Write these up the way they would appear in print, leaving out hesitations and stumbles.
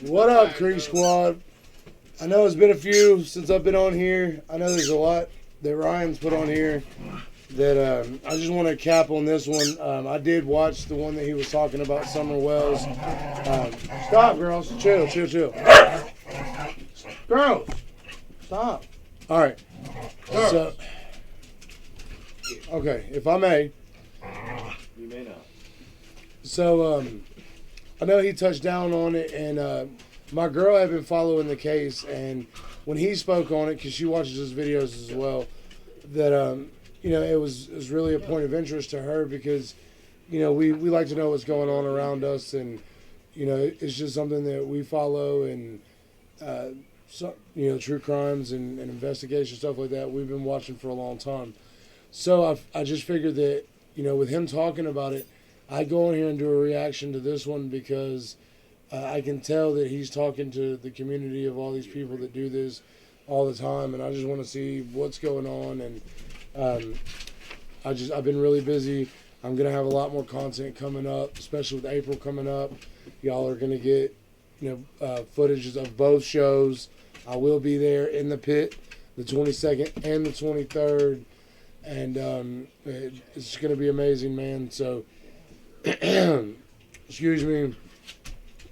What up, Creek Squad? I know it's been a few since I've been on here. I know there's a lot that Ryan's put on here that I just want to cap on this one. I did watch the one that he was talking about, Summer Wells. Stop, girls. Chill. Girls, stop. All right. So, okay, if I may. You may not. So, I know he touched down on it, and my girl had been following the case, and when he spoke on it, because she watches his videos as well, that it was really a point of interest to her because, we like to know what's going on around us, and it's just something that we follow, and true crimes and investigation stuff like that we've been watching for a long time. So I just figured that with him talking about it, I go in here and do a reaction to this one because I can tell that he's talking to the community of all these people that do this all the time, and I just want to see what's going on. And I've been really busy. I'm gonna have a lot more content coming up, especially with April coming up. Y'all are gonna get footages of both shows. I will be there in the pit, the 22nd and the 23rd, and it's gonna be amazing, man. So. Excuse me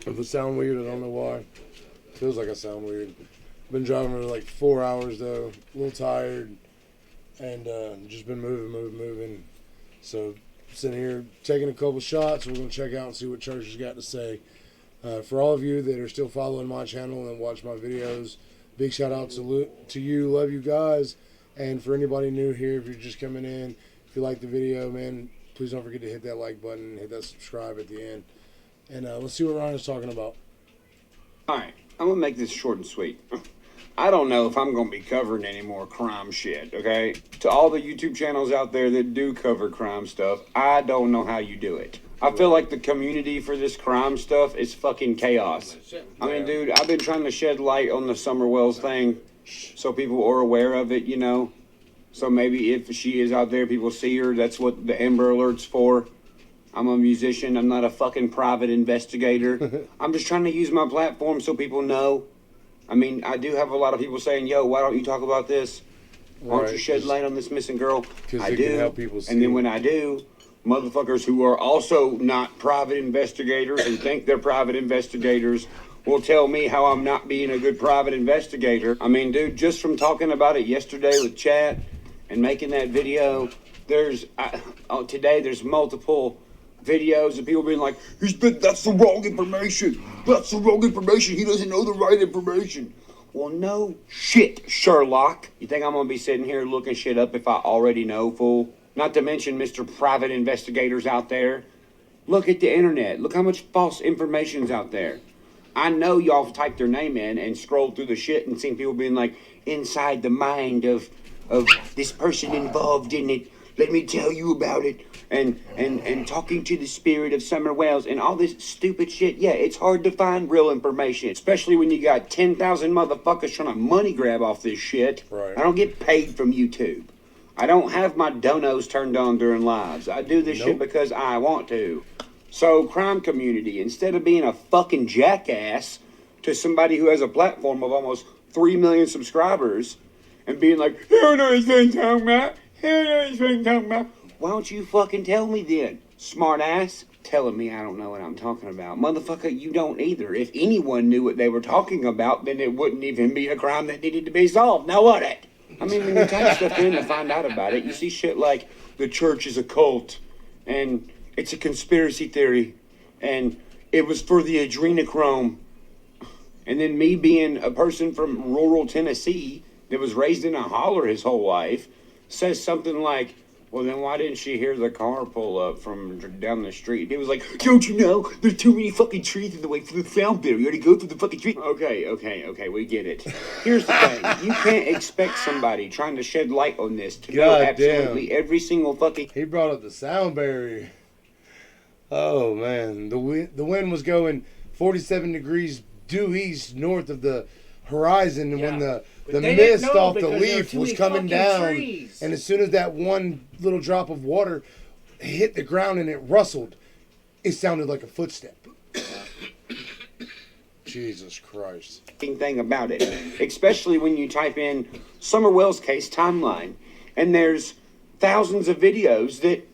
if it sound weird. I don't know why. Feels like I sound weird. Been driving for like 4 hours though. A little tired, and just been moving. So sitting here taking a couple shots. We're gonna check out and see what Church has got to say. For all of you that are still following my channel and watch my videos, big shout out to you. Love you guys. And for anybody new here, if you're just coming in, if you like the video, man, please don't forget to hit that like button and hit that subscribe at the end. And let's see what Ryan's talking about. Alright, I'm going to make this short and sweet. I don't know if I'm going to be covering any more crime shit, okay? To all the YouTube channels out there that do cover crime stuff, I don't know how you do it. I feel like the community for this crime stuff is fucking chaos. I mean, dude, I've been trying to shed light on the Summer Wells thing so people are aware of it, So maybe if she is out there, people see her. That's what the Amber Alert's for. I'm a musician. I'm not a fucking private investigator. I'm just trying to use my platform so people know. I mean, I do have a lot of people saying, yo, why don't you talk about this? Why don't you shed light on this missing girl? I do. Help people see. And then when I do, motherfuckers who are also not private investigators and think they're private investigators will tell me how I'm not being a good private investigator. I mean, dude, just from talking about it yesterday with chat and making that video, today there's multiple videos of people being like, that's the wrong information. That's the wrong information. He doesn't know the right information. Well, no shit, Sherlock. You think I'm going to be sitting here looking shit up if I already know, fool? Not to mention Mr. Private Investigators out there. Look at the internet. Look how much false information's out there. I know y'all have typed their name in and scrolled through the shit and seen people being like, inside the mind of this person involved in it. Let me tell you about it. And talking to the spirit of Summer Wells and all this stupid shit. Yeah, it's hard to find real information, especially when you got 10,000 motherfuckers trying to money grab off this shit. Right. I don't get paid from YouTube. I don't have my donos turned on during lives. I do this shit because I want to. So, crime community, instead of being a fucking jackass to somebody who has a platform of almost 3 million subscribers and being like, I don't know what you're talking about. I don't know what you're talking about. Why don't you fucking tell me then, smart ass? Telling me I don't know what I'm talking about. Motherfucker, you don't either. If anyone knew what they were talking about, then it wouldn't even be a crime that needed to be solved. Now would it? I mean, when you type stuff in to find out about it, you see shit like the church is a cult, and it's a conspiracy theory, and it was for the adrenochrome. And then me being a person from rural Tennessee that was raised in a holler his whole life says something like, well, then why didn't she hear the car pull up from down the street? He was like, don't you know? There's too many fucking trees in the way for the sound barrier. You gotta go through the fucking tree. Okay, we get it. Here's the thing. You can't expect somebody trying to shed light on this to know absolutely every single fucking... He brought up the sound barrier. Oh, man. The wind was going 47 degrees due east north of the horizon, and when the mist off the leaf was coming down, and as soon as that one little drop of water hit the ground and it rustled, it sounded like a footstep. Jesus Christ. Thing about it, especially when you type in Summer Wells case timeline, and there's thousands of videos that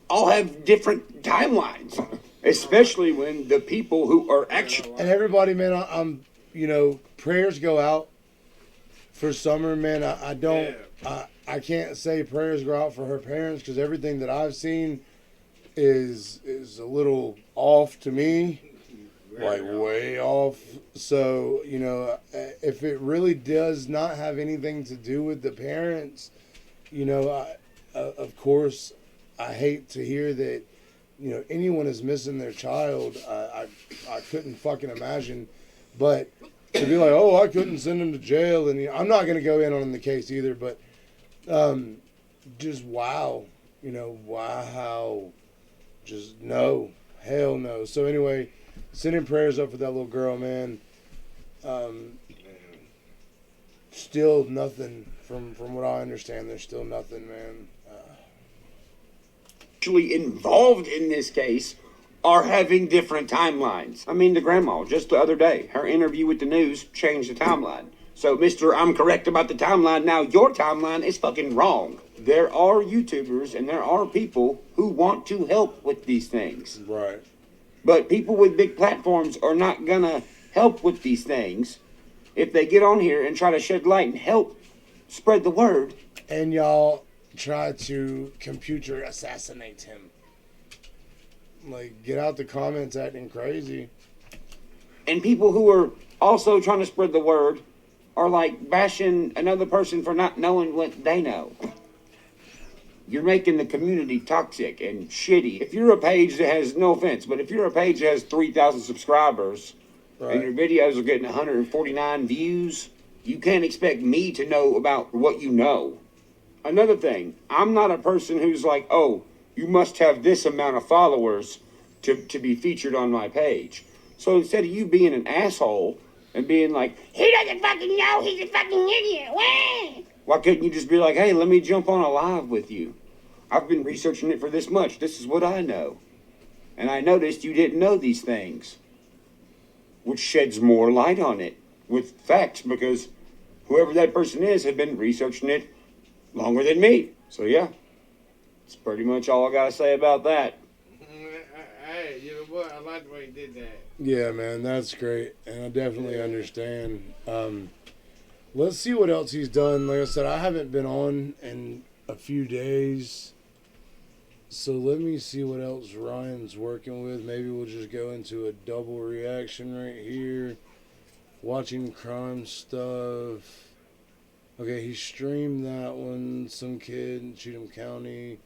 all have different timelines, especially when the people who are actually... And everybody, man, I'm prayers go out for Summer, man. I can't say prayers go out for her parents, because everything that I've seen is a little off to me, like way off. So, if it really does not have anything to do with the parents, of course, I hate to hear that, anyone is missing their child. I couldn't fucking imagine. But to be like, oh, I couldn't send him to jail, and I'm not going to go in on the case either, but just wow. Wow. Just no. Hell no. So anyway, sending prayers up for that little girl, man. Still nothing from what I understand. There's still nothing, man. Actually involved in this case are having different timelines. I mean, the grandma, just the other day, her interview with the news changed the timeline. So, Mr. I'm correct about the timeline, now your timeline is fucking wrong. There are YouTubers and there are people who want to help with these things. Right. But people with big platforms are not gonna help with these things if they get on here and try to shed light and help spread the word. And y'all try to computer assassinate him. Like, get out the comments acting crazy. And people who are also trying to spread the word are like bashing another person for not knowing what they know. You're making the community toxic and shitty. If you're a page that has, no offense, but if you're a page that has 3,000 subscribers, right, and your videos are getting 149 views, you can't expect me to know about what you know. Another thing, I'm not a person who's like, oh, you must have this amount of followers to be featured on my page. So instead of you being an asshole and being like, he doesn't fucking know, he's a fucking idiot, why couldn't you just be like, hey, let me jump on a live with you? I've been researching it for this much. This is what I know. And I noticed you didn't know these things, which sheds more light on it with facts, because whoever that person is had been researching it longer than me. So yeah, that's pretty much all I gotta say about that. Hey, you know what? I like the way he did that. Yeah, man, that's great, and I definitely understand. Let's see what else he's done. Like I said, I haven't been on in a few days, so let me see what else Ryan's working with. Maybe we'll just go into a double reaction right here. Watching crime stuff. Okay, he streamed that one. Some kid in Cheatham County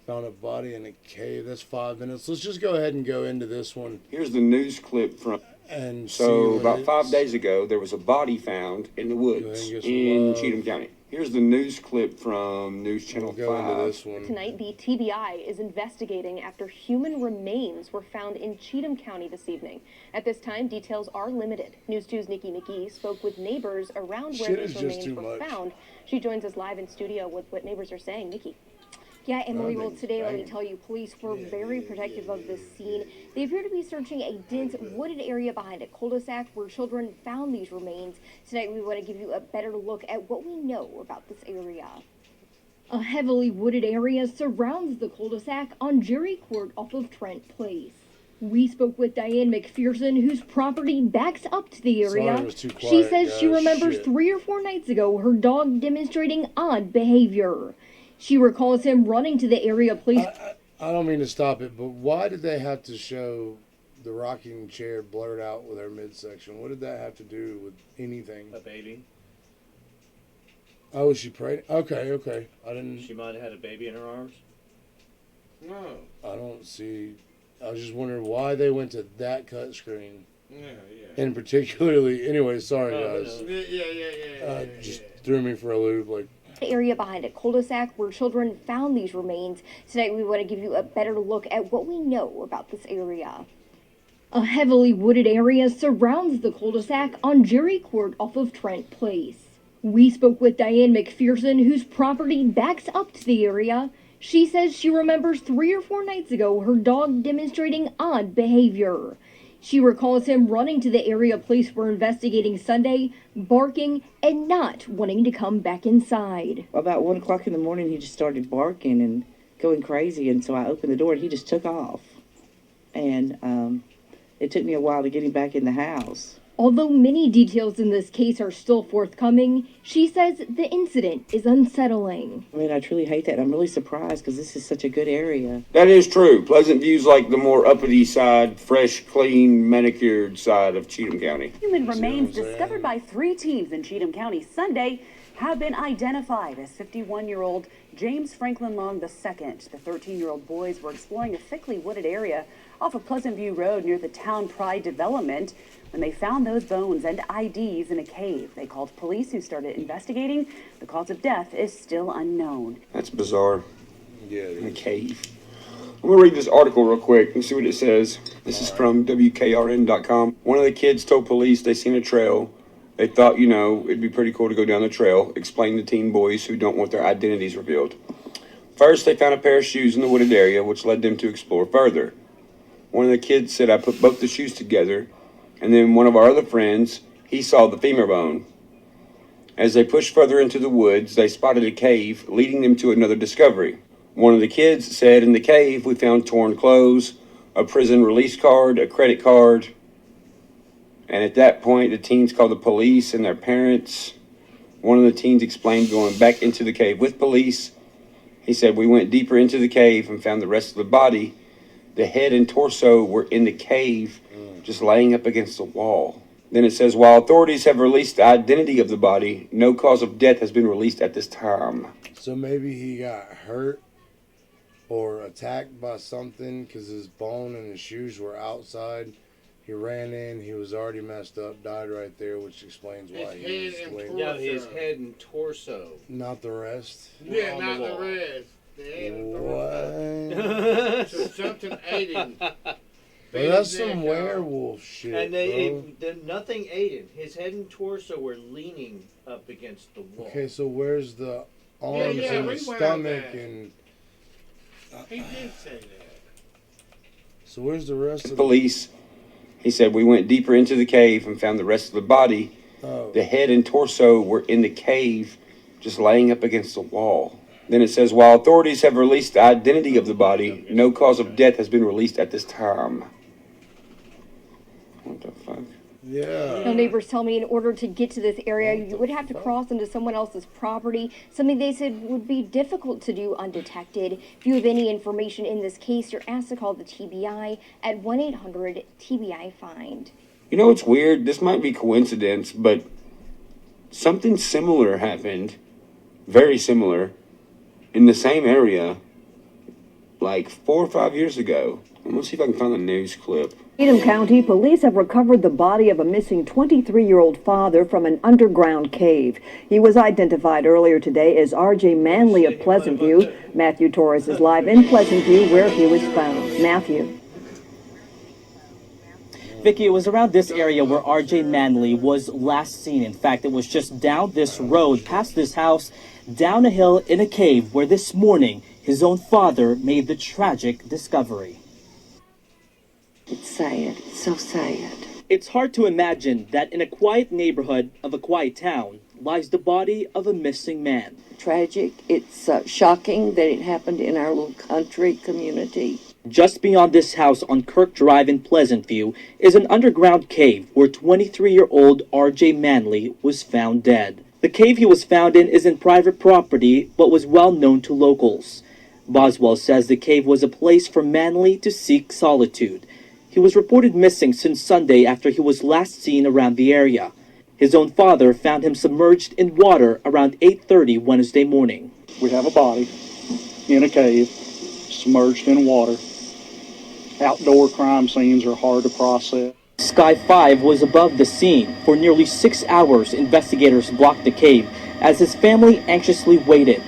found a body in a cave. That's 5 minutes. Let's just go ahead and go into this one. Here's the news clip from... And so about 5 days ago, there was a body found in the woods in Cheatham County. Here's the news clip from News Channel 5. Into this one. Tonight, the TBI is investigating after human remains were found in Cheatham County this evening. At this time, details are limited. News 2's Nikki McGee spoke with neighbors around where these remains were found. She joins us live in studio with what neighbors are saying. Nikki. Yeah, Emily, well, today, let me tell you, police were very protective of this scene. They appear to be searching a dense wooded area behind a cul-de-sac where children found these remains. Tonight, we want to give you a better look at what we know about this area. A heavily wooded area surrounds the cul-de-sac on Jerry Court off of Trent Place. We spoke with Diane McPherson, whose property backs up to the area. Sorry, it was too quiet, She says guys. she remembers 3 or 4 nights ago her dog demonstrating odd behavior. She recalls him running to the area police. I don't mean to stop it, but why did they have to show the rocking chair blurred out with her midsection? What did that have to do with anything? A baby. Oh, she prayed? Okay. I didn't... She might have had a baby in her arms. No. I don't see... I was just wondering why they went to that cut screen. Yeah. And particularly... Anyway, sorry, guys. Yeah. Just threw me for a loop, like... Area behind a cul-de-sac where children found these remains. Tonight we want to give you a better look at what we know about this area. A heavily wooded area surrounds the cul-de-sac on Jerry Court off of Trent Place. We spoke with Diane McPherson, whose property backs up to the area. She says she remembers 3 or 4 nights ago her dog demonstrating odd behavior. She recalls him running to the area police were investigating Sunday, barking and not wanting to come back inside. About 1 o'clock in the morning, he just started barking and going crazy, and so I opened the door and he just took off. And it took me a while to get him back in the house. Although many details in this case are still forthcoming, she says the incident is unsettling. I mean, I truly hate that. I'm really surprised because this is such a good area. That is true. Pleasant View's like the more uppity side, fresh, clean, manicured side of Cheatham County. Human remains discovered by 3 teams in Cheatham County Sunday have been identified as 51-year-old James Franklin Long II. The 13-year-old boys were exploring a thickly wooded area off of Pleasant View Road near the Town Pride development when they found those bones and IDs in a cave. They called police, who started investigating. The cause of death is still unknown. That's bizarre. Yeah, in a cave. I'm going to read this article real quick and see what it says. This is from WKRN.com. One of the kids told police they seen a trail. They thought, it'd be pretty cool to go down the trail, explain to teen boys who don't want their identities revealed. First, they found a pair of shoes in the wooded area, which led them to explore further. One of the kids said, I put both the shoes together, and then one of our other friends, he saw the femur bone. As they pushed further into the woods, they spotted a cave, leading them to another discovery. One of the kids said, in the cave, we found torn clothes, a prison release card, a credit card. And at that point, the teens called the police and their parents. One of the teens explained going back into the cave with police. He said, we went deeper into the cave and found the rest of the body. The head and torso were in the cave, just laying up against the wall. Then it says, while authorities have released the identity of the body, no cause of death has been released at this time. So maybe he got hurt or attacked by something because his bone and his shoes were outside. He ran in, he was already messed up, died right there, which explains why he was waiting. Yeah, his head and torso. Not the rest? Yeah, not the rest. The head and torso. What? So something ate him. Well, that's some werewolf shit, And nothing ate him. His head and torso were leaning up against the wall. Okay, so where's the arms and the stomach and... He did say that. So where's the rest of the... Police. He said, we went deeper into the cave and found the rest of the body. Oh. The head and torso were in the cave, just laying up against the wall. Then it says, while authorities have released the identity of the body, no cause of death has been released at this time. What the fuck? Yeah. Now, neighbors tell me in order to get to this area, you would have to cross into someone else's property, something they said would be difficult to do undetected. If you have any information in this case, you're asked to call the TBI at 1-800-TBI-FIND. You know, it's weird. This might be coincidence, but something similar happened, very similar, in the same area, like 4 or 5 years ago. I'm gonna see if I can find the news clip. Cheatham County police have recovered the body of a missing 23-year-old father from an underground cave. He was identified earlier today as R.J. Manley of Pleasant View. Matthew Torres is live in Pleasant View where he was found. Matthew. Vicky, it was around this area where R.J. Manley was last seen. In fact, it was just down this road, past this house, down a hill in a cave where this morning his own father made the tragic discovery. It's sad. It's so sad. It's hard to imagine that in a quiet neighborhood of a quiet town lies the body of a missing man. Tragic. It's shocking that it happened in our little country community. Just beyond this house on Kirk Drive in Pleasant View is an underground cave where 23-year-old R.J. Manley was found dead. The cave he was found in isn't private property, but was well known to locals. Boswell says the cave was a place for Manley to seek solitude. He was reported missing since Sunday after he was last seen around the area. His own father found him submerged in water around 8:30 Wednesday morning. We have a body in a cave, submerged in water. Outdoor crime scenes are hard to process. Sky 5 was above the scene. For nearly 6 hours, investigators blocked the cave as his family anxiously waited.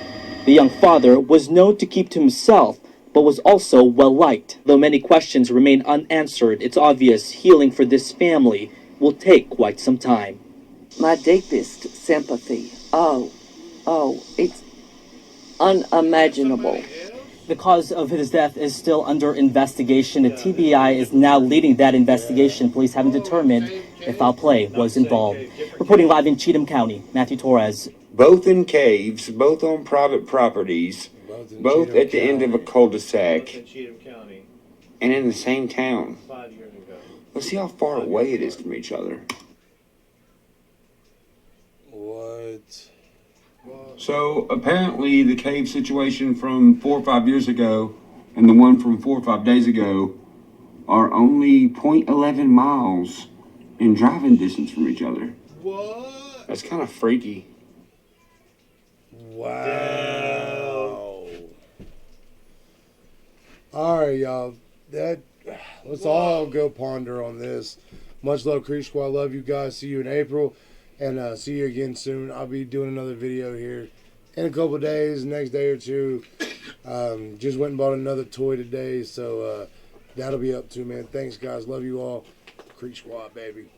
The young father was known to keep to himself, but was also well-liked. Though many questions remain unanswered, it's obvious healing for this family will take quite some time. My deepest sympathy. Oh, it's unimaginable. The cause of his death is still under investigation. The TBI is now leading that investigation. Police haven't determined if foul play was involved. Reporting live in Cheatham County, Matthew Torres. Both in caves, both on private properties, both at the end of a cul-de-sac, In Cheatham County, and in the same town. 5 years ago. Let's see how far away it is from each other. What? So apparently the cave situation from 4 or 5 years ago and the one from 4 or 5 days ago are only 0.11 miles in driving distance from each other. What? That's kind of freaky. Wow. All right, y'all. Let's all go ponder on this. Much love, Creek Squad. Love you guys. See you in April. And see you again soon. I'll be doing another video here in a couple days, next day or two. Just went and bought another toy today, so that'll be up too, man. Thanks, guys. Love you all. Creek Squad, baby.